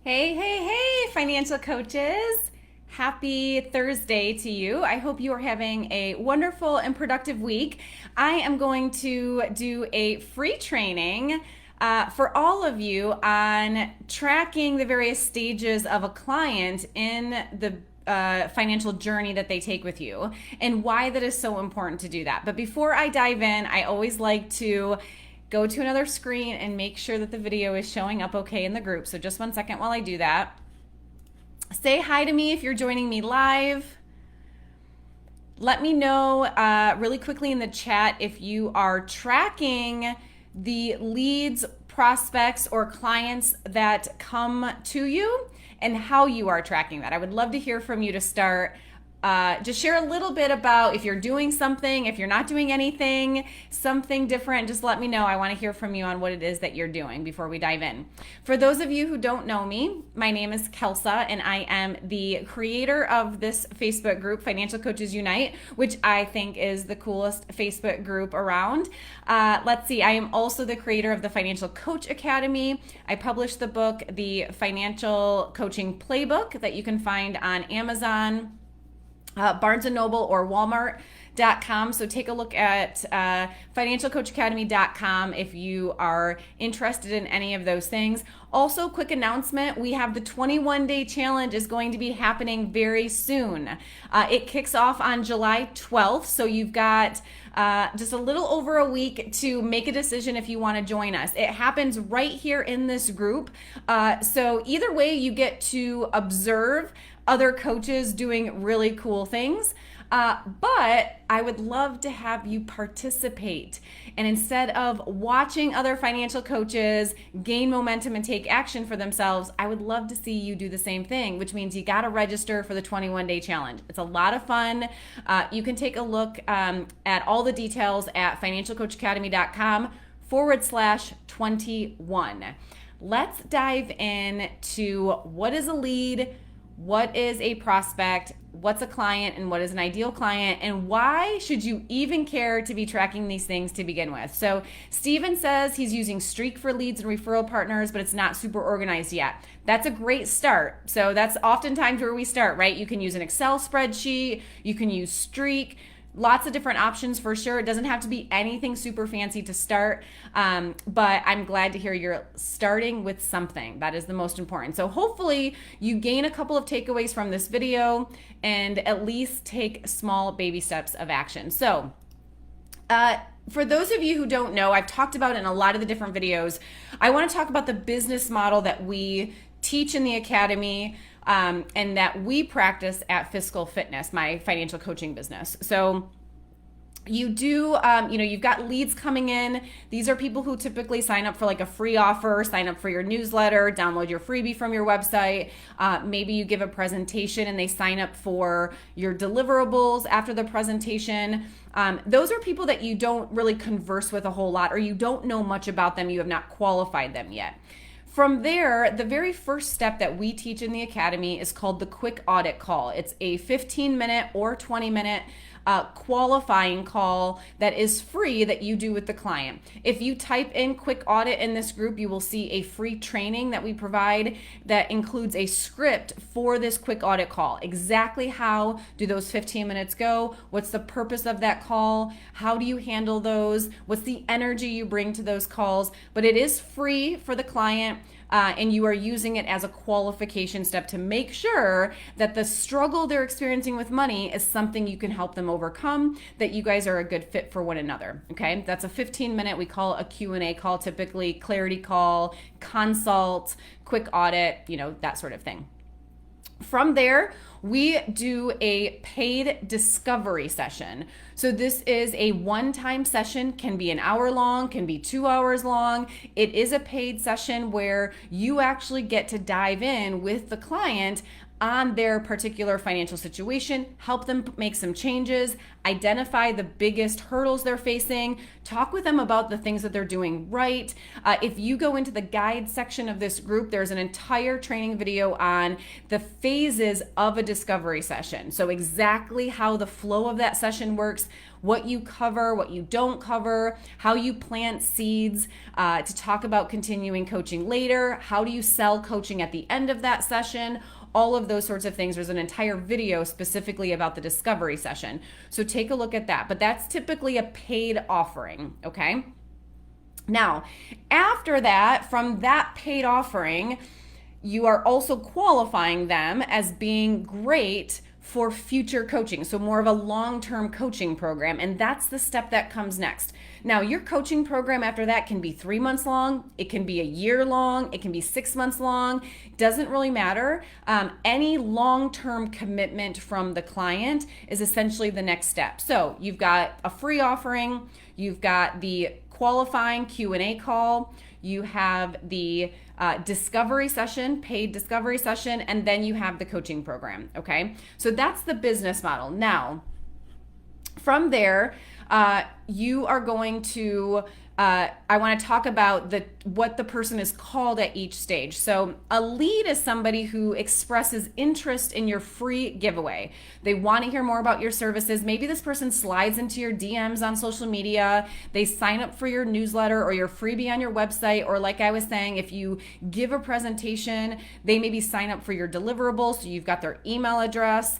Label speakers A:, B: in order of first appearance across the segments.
A: Hey, financial coaches. Happy Thursday to you. I hope you are having a wonderful and productive week. I am going to do a free training for all of you on tracking the various stages of a client in the financial journey that they take with you and why that is so important to do that. But before I dive in, I always like to go to another screen and make sure that the video is showing up okay in the group. So just 1 second while I do that. Say hi to me if you're joining me live. Let me know really quickly in the chat if you are tracking the leads, prospects, or clients that come to you and how you are tracking that. I would love to hear from you to start. Just share a little bit about if you're doing something, if you're not doing anything, something different, just let me know. I want to hear from you on what it is that you're doing before we dive in. For those of you who don't know me, my name is Kelsa and I am the creator of this Facebook group, Financial Coaches Unite, which I think is the coolest Facebook group around. Let's see, I am also the creator of the Financial Coach Academy. I published the book, The Financial Coaching Playbook, that you can find on Amazon, Barnes & Noble, or Walmart.com. So take a look at financialcoachacademy.com if you are interested in any of those things. Also, quick announcement, we have the 21-day challenge is going to be happening very soon. It kicks off on July 12th, so you've got just a little over a week to make a decision if you want to join us. It happens right here in this group. So either way, you get to observe other coaches doing really cool things. But I would love to have you participate. And instead of watching other financial coaches gain momentum and take action for themselves, I would love to see you do the same thing, which means you got to register for the 21-day challenge. It's a lot of fun. You can take a look at all the details at financialcoachacademy.com/21. Let's dive in to what is a lead, what is a prospect, what's a client, and what is an ideal client, and why should you even care to be tracking these things to begin with. So Steven says he's using Streak for leads and referral partners, but it's not super organized yet. That's a great start. So that's oftentimes where we start, right? You can use an Excel spreadsheet, you can use Streak, lots of different options for sure. It doesn't have to be anything super fancy to start, but I'm glad to hear you're starting with something. That is the most important. So hopefully you gain a couple of takeaways from this video and at least take small baby steps of action. So for those of you who don't know, I've talked about it in a lot of the different videos. I want to talk about the business model that we teach in the academy, and that we practice at Fiscal Fitness, my financial coaching business. So you do, you've got leads coming in. These are people who typically sign up for like a free offer, sign up for your newsletter, download your freebie from your website. Maybe you give a presentation and they sign up for your deliverables after the presentation. Those are people that you don't really converse with a whole lot, or you don't know much about them. You have not qualified them yet. From there, the very first step that we teach in the academy is called the quick audit call. It's a 15-minute or 20-minute qualifying call that is free that you do with the client. If you type in quick audit in this group, you will see a free training that we provide that includes a script for this quick audit call. Exactly how do those 15 minutes go? What's the purpose of that call? How do you handle those? What's the energy you bring to those calls? But it is free for the client. And you are using it as a qualification step to make sure that the struggle they're experiencing with money is something you can help them overcome, that you guys are a good fit for one another, okay? That's a 15-minute, we call it a Q&A call, typically clarity call, consult, quick audit, that sort of thing. From there, we do a paid discovery session. So this is a one-time session, can be an hour long, can be 2 hours long. It is a paid session where you actually get to dive in with the client on their particular financial situation, help them make some changes, identify the biggest hurdles they're facing, talk with them about the things that they're doing right. If you go into the guide section of this group, there's an entire training video on the phases of a discovery session. So exactly how the flow of that session works, what you cover, what you don't cover, how you plant seeds to talk about continuing coaching later, how do you sell coaching at the end of that session, all of those sorts of things. There's an entire video specifically about the discovery session. So take a look at that. But that's typically a paid offering, okay? Now, after that, from that paid offering, you are also qualifying them as being great for future coaching. So more of a long-term coaching program. And that's the step that comes next. Now, your coaching program after that can be 3 months long. It can be a year long. It can be 6 months long. Doesn't really matter. Any long-term commitment from the client is essentially the next step. So you've got a free offering. You've got the qualifying Q&A call. You have the discovery session, paid discovery session, and then you have the coaching program, okay? So that's the business model. Now, from there, you are going to, I want to talk about what the person is called at each stage. So a lead is somebody who expresses interest in your free giveaway. They want to hear more about your services. Maybe this person slides into your DMs on social media. They sign up for your newsletter or your freebie on your website. Or like I was saying, if you give a presentation, they maybe sign up for your deliverable. So you've got their email address.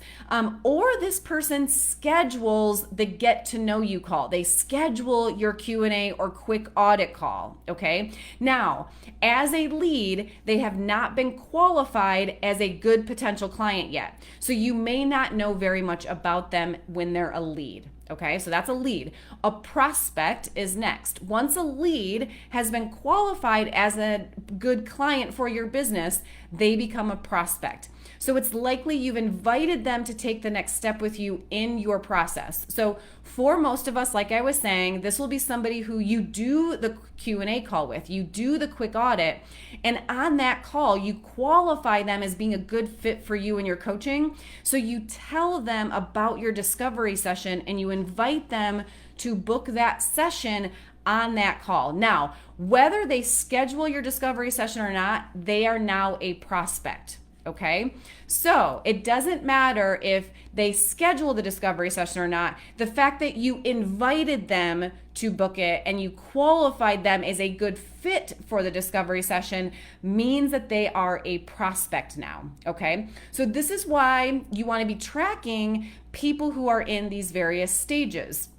A: Or this person schedules the get to know you call. They schedule your Q&A or quick audit call, okay? Now, as a lead, they have not been qualified as a good potential client yet. So you may not know very much about them when they're a lead, okay? So that's a lead. A prospect is next. Once a lead has been qualified as a good client for your business, they become a prospect. So it's likely you've invited them to take the next step with you in your process. So for most of us, like I was saying, this will be somebody who you do the Q&A call with, you do the quick audit, and on that call, you qualify them as being a good fit for you in your coaching. So you tell them about your discovery session and you invite them to book that session on that call. Now, whether they schedule your discovery session or not, they are now a prospect. Okay, so it doesn't matter if they schedule the discovery session or not. The fact that you invited them to book it and you qualified them as a good fit for the discovery session means that they are a prospect now. Okay, so this is why you want to be tracking people who are in these various stages.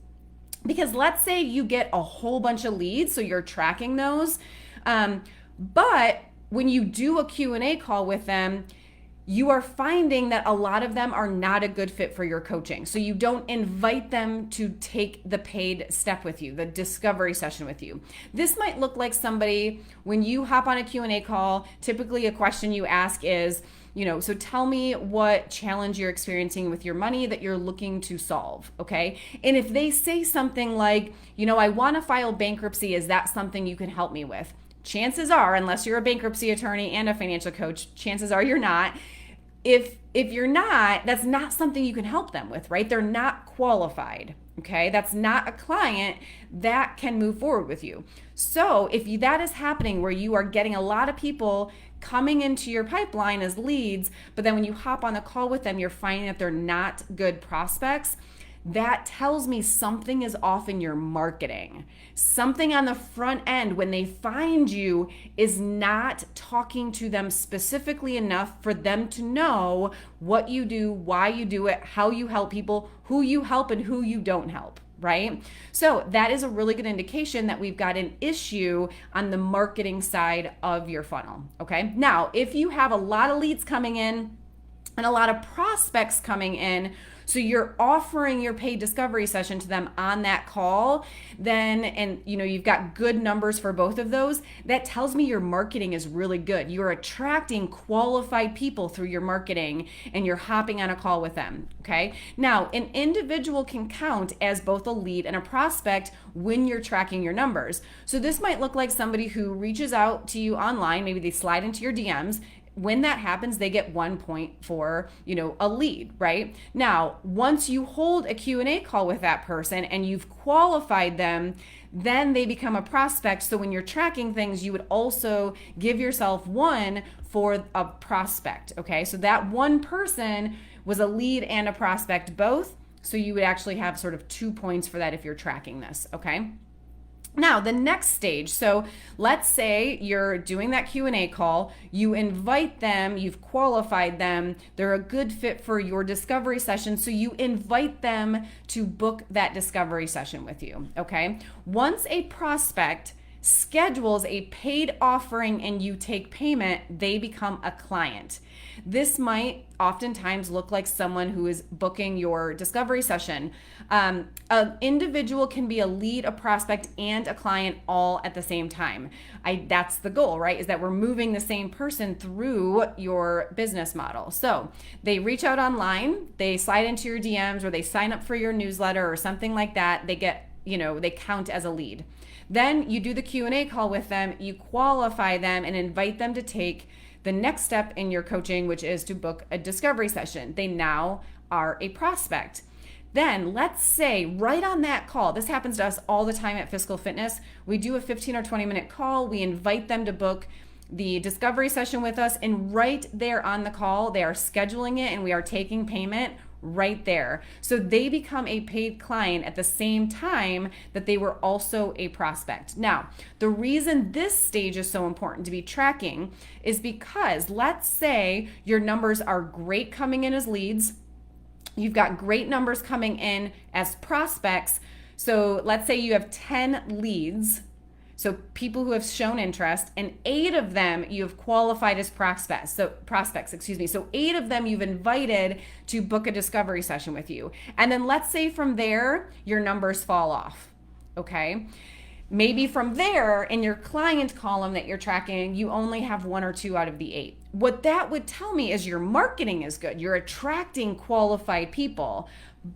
A: Because let's say you get a whole bunch of leads, so you're tracking those, but when you do a Q&A call with them, you are finding that a lot of them are not a good fit for your coaching. So you don't invite them to take the paid step with you, the discovery session with you. This might look like somebody, when you hop on a Q&A call, typically a question you ask is, so tell me what challenge you're experiencing with your money that you're looking to solve, okay? And if they say something like, I want to file bankruptcy, is that something you can help me with? Chances are, unless you're a bankruptcy attorney and a financial coach, chances are you're not. If you're not, that's not something you can help them with, right? They're not qualified, okay? That's not a client that can move forward with you. So if that is happening where you are getting a lot of people coming into your pipeline as leads, but then when you hop on the call with them, you're finding that they're not good prospects, that tells me something is off in your marketing. Something on the front end when they find you is not talking to them specifically enough for them to know what you do, why you do it, how you help people, who you help and who you don't help, right? So that is a really good indication that we've got an issue on the marketing side of your funnel, okay? Now, if you have a lot of leads coming in and a lot of prospects coming in, so you're offering your paid discovery session to them on that call, then, and you've got good numbers for both of those, that tells me your marketing is really good. You're attracting qualified people through your marketing and you're hopping on a call with them, okay? Now, an individual can count as both a lead and a prospect when you're tracking your numbers. So this might look like somebody who reaches out to you online, maybe they slide into your DMs, when that happens, they get 1 point for, a lead, right? Now, once you hold a Q&A call with that person and you've qualified them, then they become a prospect. So when you're tracking things, you would also give yourself 1 for a prospect, okay? So that one person was a lead and a prospect both. So you would actually have sort of 2 points for that if you're tracking this, okay? Now, the next stage, so let's say you're doing that Q&A call, you invite them, you've qualified them, they're a good fit for your discovery session, so you invite them to book that discovery session with you, okay? Once a prospect schedules a paid offering and you take payment, they become a client. This might oftentimes look like someone who is booking your discovery session. An individual can be a lead, a prospect, and a client all at the same time. That's the goal, right? Is that we're moving the same person through your business model. So they reach out online, they slide into your DMs, or they sign up for your newsletter or something like that. They get, they count as a lead. Then you do the Q&A call with them, you qualify them and invite them to take the next step in your coaching, which is to book a discovery session. They now are a prospect. Then let's say right on that call, this happens to us all the time at Physical Fitness, we do a 15 or 20 minute call, we invite them to book the discovery session with us, and right there on the call, they are scheduling it and we are taking payment right there. So they become a paid client at the same time that they were also a prospect. Now, the reason this stage is so important to be tracking is because let's say your numbers are great coming in as leads. You've got great numbers coming in as prospects. So let's say you have 10 leads, so people who have shown interest, and 8 of them you have qualified as prospects. So 8 of them you've invited to book a discovery session with you. And then let's say from there, your numbers fall off, okay? Maybe from there, in your client column that you're tracking, you only have 1 or 2 out of the 8. What that would tell me is your marketing is good. You're attracting qualified people,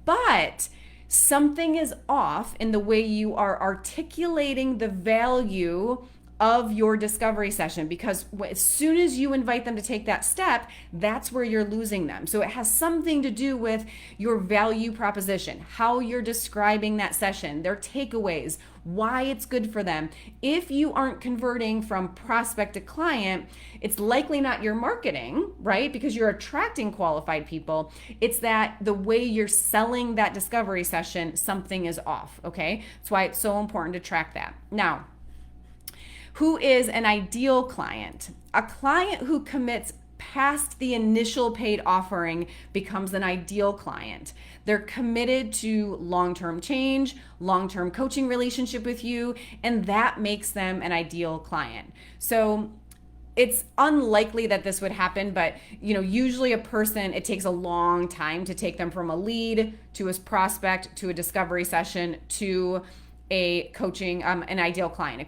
A: but something is off in the way you are articulating the value of your discovery session, because as soon as you invite them to take that step, that's where you're losing them. So it has something to do with your value proposition, how you're describing that session, their takeaways, why it's good for them. If you aren't converting from prospect to client, it's likely not your marketing, right? Because you're attracting qualified people. It's that the way you're selling that discovery session, something is off, okay? That's why it's so important to track that. Now, who is an ideal client? A client who commits past the initial paid offering becomes an ideal client. They're committed to long-term change, long-term coaching relationship with you, and that makes them an ideal client. So it's unlikely that this would happen, but usually a person, it takes a long time to take them from a lead to a prospect to a discovery session to a coaching, an ideal client,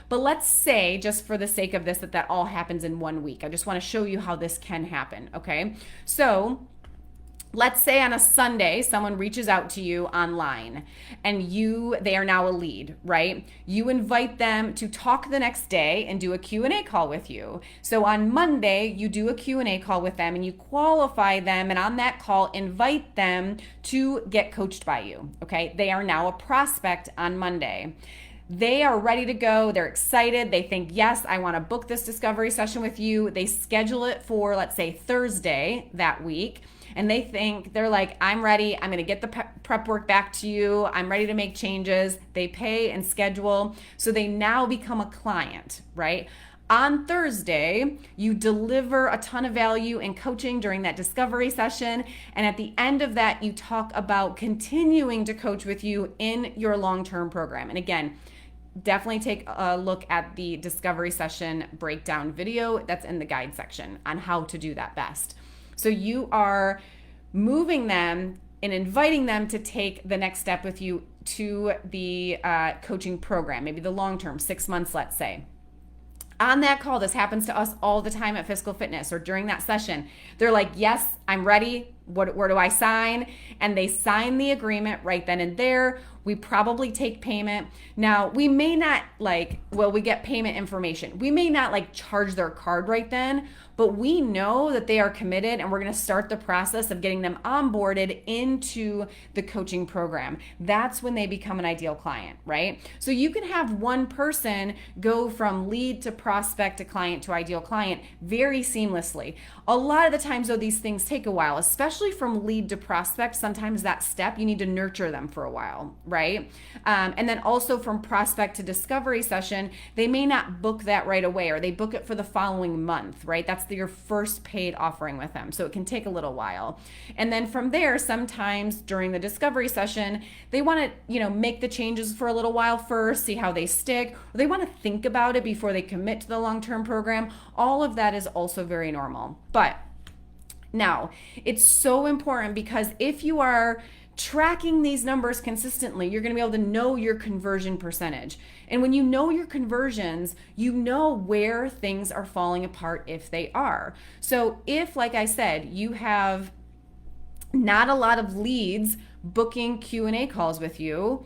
A: But let's say, just for the sake of this, that all happens in 1 week. I just want to show you how this can happen, okay? So let's say on a Sunday, someone reaches out to you online and they are now a lead, right? You invite them to talk the next day and do a Q&A call with you. So on Monday, you do a Q&A call with them and you qualify them, and on that call, invite them to get coached by you, okay? They are now a prospect on Monday. They are ready to go. They're excited. They think, yes, I want to book this discovery session with you. They schedule it for, let's say, Thursday that week. And they're like, I'm ready. I'm going to get the prep work back to you. I'm ready to make changes. They pay and schedule. So they now become a client, right? On Thursday, you deliver a ton of value in coaching during that discovery session. And at the end of that, you talk about continuing to coach with you in your long-term program. And again, definitely take a look at the discovery session breakdown video that's in the guide section on how to do that best. So you are moving them and inviting them to take the next step with you to the coaching program, maybe the long term, 6 months, let's say. On that call, this happens to us all the time at Physical Fitness, or during that session, they're like, yes, I'm ready. where do I sign? And they sign the agreement right then and there. We probably take payment. Now, we may not we get payment information. We may not charge their card right then, but we know that they are committed and we're going to start the process of getting them onboarded into the coaching program. That's when they become an ideal client, right? So you can have one person go from lead to prospect to client to ideal client very seamlessly. A lot of the times though, these things take a while, especially from lead to prospect. Sometimes that step, you need to nurture them for a while, right? And then also from prospect to discovery session, they may not book that right away, or they book it for the following month, right? That's your first paid offering with them. So it can take a little while. And then from there, sometimes during the discovery session, they want to, make the changes for a little while first, see how they stick, or they want to think about it before they commit to the long-term program. All of that is also very normal. But now, it's so important because if you are tracking these numbers consistently, you're going to be able to know your conversion percentage. And when you know your conversions, you know where things are falling apart if they are. So if, like I said, you have not a lot of leads booking Q&A calls with you,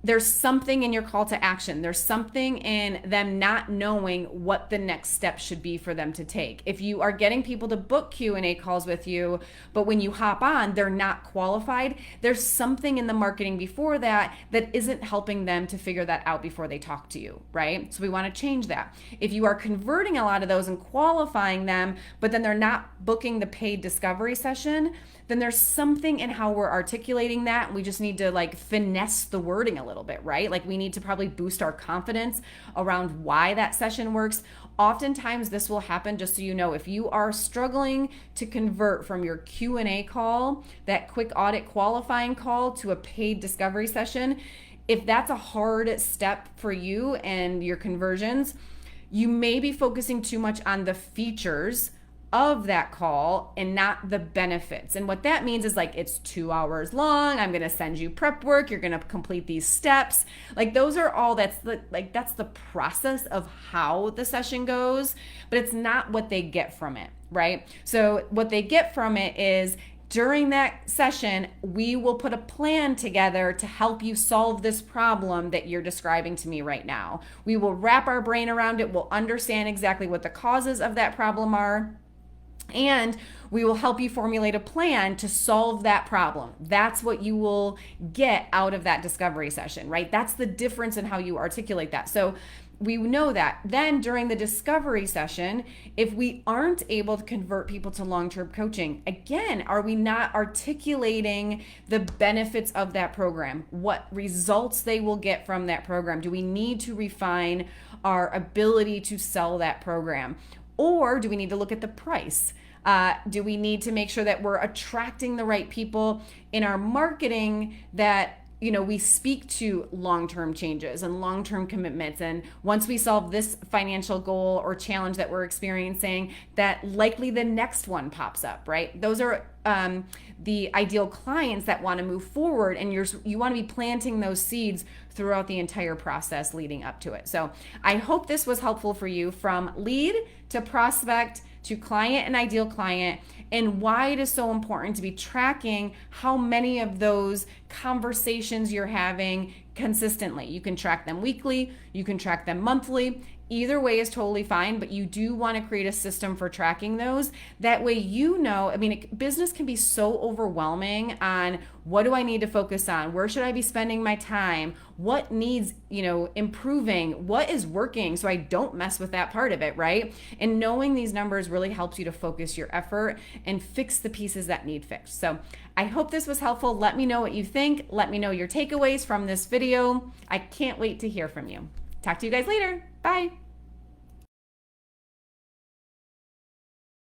A: there's something in your call to action. There's something in them not knowing what the next step should be for them to take. If you are getting people to book Q&A calls with you, but when you hop on, they're not qualified, there's something in the marketing before that isn't helping them to figure that out before they talk to you, right? So we want to change that. If you are converting a lot of those and qualifying them, but then they're not booking the paid discovery session, then there's something in how we're articulating that. We just need to finesse the wording a little bit, right? We need to probably boost our confidence around why that session works. Oftentimes this will happen, just so you know, if you are struggling to convert from your Q&A call, that quick audit qualifying call, to a paid discovery session, if that's a hard step for you and your conversions, you may be focusing too much on the features of that call and not the benefits. And what that means is it's 2 hours long. I'm going to send you prep work. You're going to complete these steps. Those are all, that's the process of how the session goes, but it's not what they get from it, right? So what they get from it is, during that session, we will put a plan together to help you solve this problem that you're describing to me right now. We will wrap our brain around it. We'll understand exactly what the causes of that problem are, and we will help you formulate a plan to solve that problem. That's what you will get out of that discovery session, right? That's the difference in how you articulate that. So we know that. Then during the discovery session, if we aren't able to convert people to long-term coaching, again, are we not articulating the benefits of that program? What results they will get from that program? Do we need to refine our ability to sell that program? Or do we need to look at the price? Do we need to make sure that we're attracting the right people in our marketing, that we speak to long-term changes and long-term commitments, and once we solve this financial goal or challenge that we're experiencing, that likely the next one pops up, right? Those are the ideal clients that want to move forward, and you want to be planting those seeds throughout the entire process leading up to it. So I hope this was helpful for you, from lead to prospect to client and ideal client, and why it is so important to be tracking how many of those conversations you're having consistently. You can track them weekly, you can track them monthly. Either way is totally fine, but you do want to create a system for tracking those. That way, business can be so overwhelming on, what do I need to focus on? Where should I be spending my time? What needs, improving? What is working, so I don't mess with that part of it, right? And knowing these numbers really helps you to focus your effort and fix the pieces that need fixed. So I hope this was helpful. Let me know what you think. Let me know your takeaways from this video. I can't wait to hear from you. Talk to you guys later. Bye.